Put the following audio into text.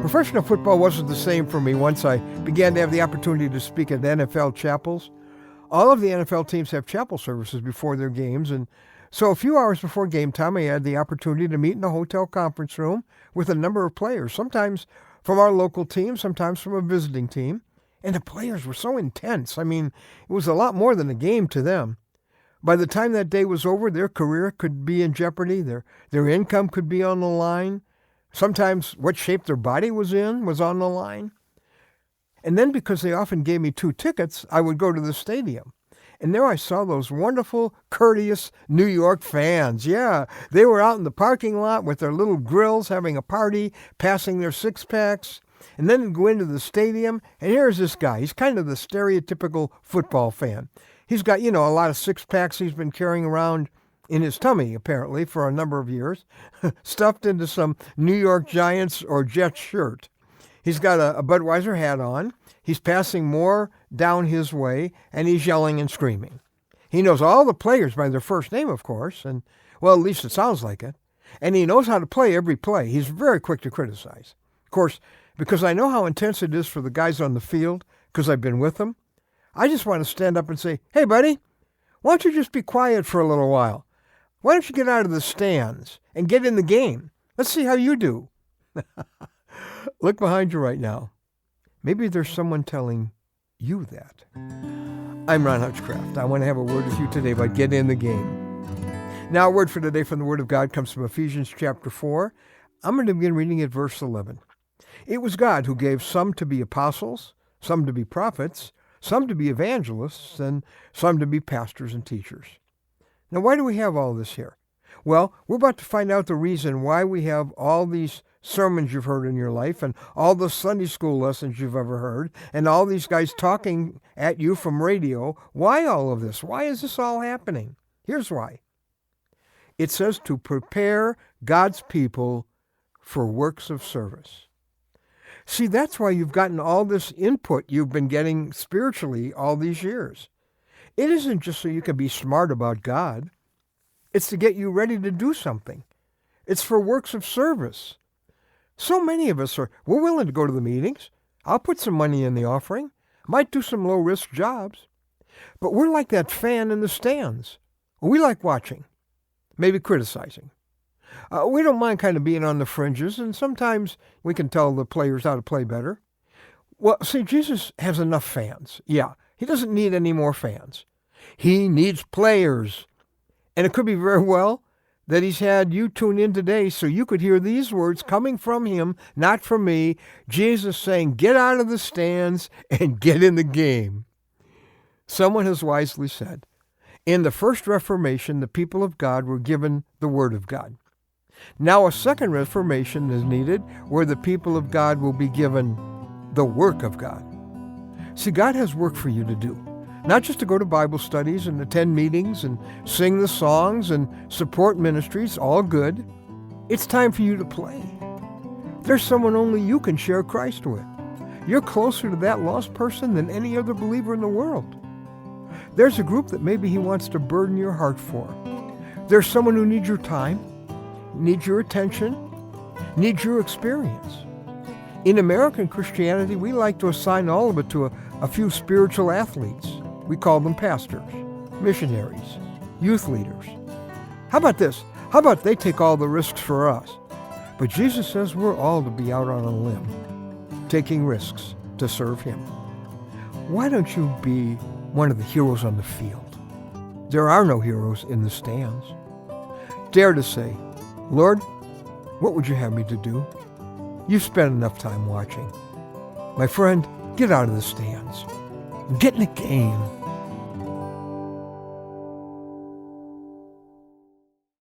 Professional football wasn't the same for me once I began to have the opportunity to speak at NFL chapels. All of the NFL teams have chapel services before their games, and so a few hours before game time, I had the opportunity to meet in a hotel conference room with a number of players, sometimes from our local team, sometimes from a visiting team. And the players were so intense. I mean, it was a lot more than a game to them. By the time that day was over, their career could be in jeopardy. Their income could be on the line. Sometimes what shape their body was in was on the line. And then because they often gave me 2 tickets, I would go to the stadium. And there I saw those wonderful, courteous New York fans. Yeah, they were out in the parking lot with their little grills having a party, passing their six-packs. And then they'd go into the stadium, and here's this guy. He's kind of the stereotypical football fan. He's got, a lot of six-packs he's been carrying around in his tummy, apparently, for a number of years, stuffed into some New York Giants or Jets shirt. He's got a Budweiser hat on. He's passing more down his way, and he's yelling and screaming. He knows all the players by their first name, of course, and, well, at least it sounds like it. And he knows how to play every play. He's very quick to criticize. Of course, because I know how intense it is for the guys on the field, because I've been with them, I just want to stand up and say, hey, buddy, why don't you just be quiet for a little while? Why don't you get out of the stands and get in the game? Let's see how you do. Look behind you right now. Maybe there's someone telling you that. I'm Ron Hutchcraft. I want to have a word with you today about get in the game. Now, a word for today from the Word of God comes from Ephesians chapter 4. I'm going to begin reading at verse 11. It was God who gave some to be apostles, some to be prophets, some to be evangelists, and some to be pastors and teachers. Now, why do we have all this here? Well, we're about to find out the reason why we have all these sermons you've heard in your life and all the Sunday school lessons you've ever heard and all these guys talking at you from radio. Why all of this? Why is this all happening? Here's why. It says to prepare God's people for works of service. See, that's why you've gotten all this input you've been getting spiritually all these years. It isn't just so you can be smart about God. It's to get you ready to do something. It's for works of service. So many of us we're willing to go to the meetings. I'll put some money in the offering. Might do some low-risk jobs. But we're like that fan in the stands. We like watching, maybe criticizing. We don't mind kind of being on the fringes, and sometimes we can tell the players how to play better. Well, see, Jesus has enough fans. Yeah, he doesn't need any more fans. He needs players. And it could be very well that he's had you tune in today so you could hear these words coming from him, not from me. Jesus saying, get out of the stands and get in the game. Someone has wisely said, in the first Reformation, the people of God were given the Word of God. Now a second Reformation is needed where the people of God will be given the work of God. See, God has work for you to do. Not just to go to Bible studies and attend meetings and sing the songs and support ministries, all good. It's time for you to play. There's someone only you can share Christ with. You're closer to that lost person than any other believer in the world. There's a group that maybe he wants to burden your heart for. There's someone who needs your time, needs your attention, needs your experience. In American Christianity, we like to assign all of it to a few spiritual athletes. We call them pastors, missionaries, youth leaders. How about this? How about they take all the risks for us? But Jesus says we're all to be out on a limb, taking risks to serve him. Why don't you be one of the heroes on the field? There are no heroes in the stands. Dare to say, Lord, what would you have me to do? You've spent enough time watching. My friend, get out of the stands. Get in the game.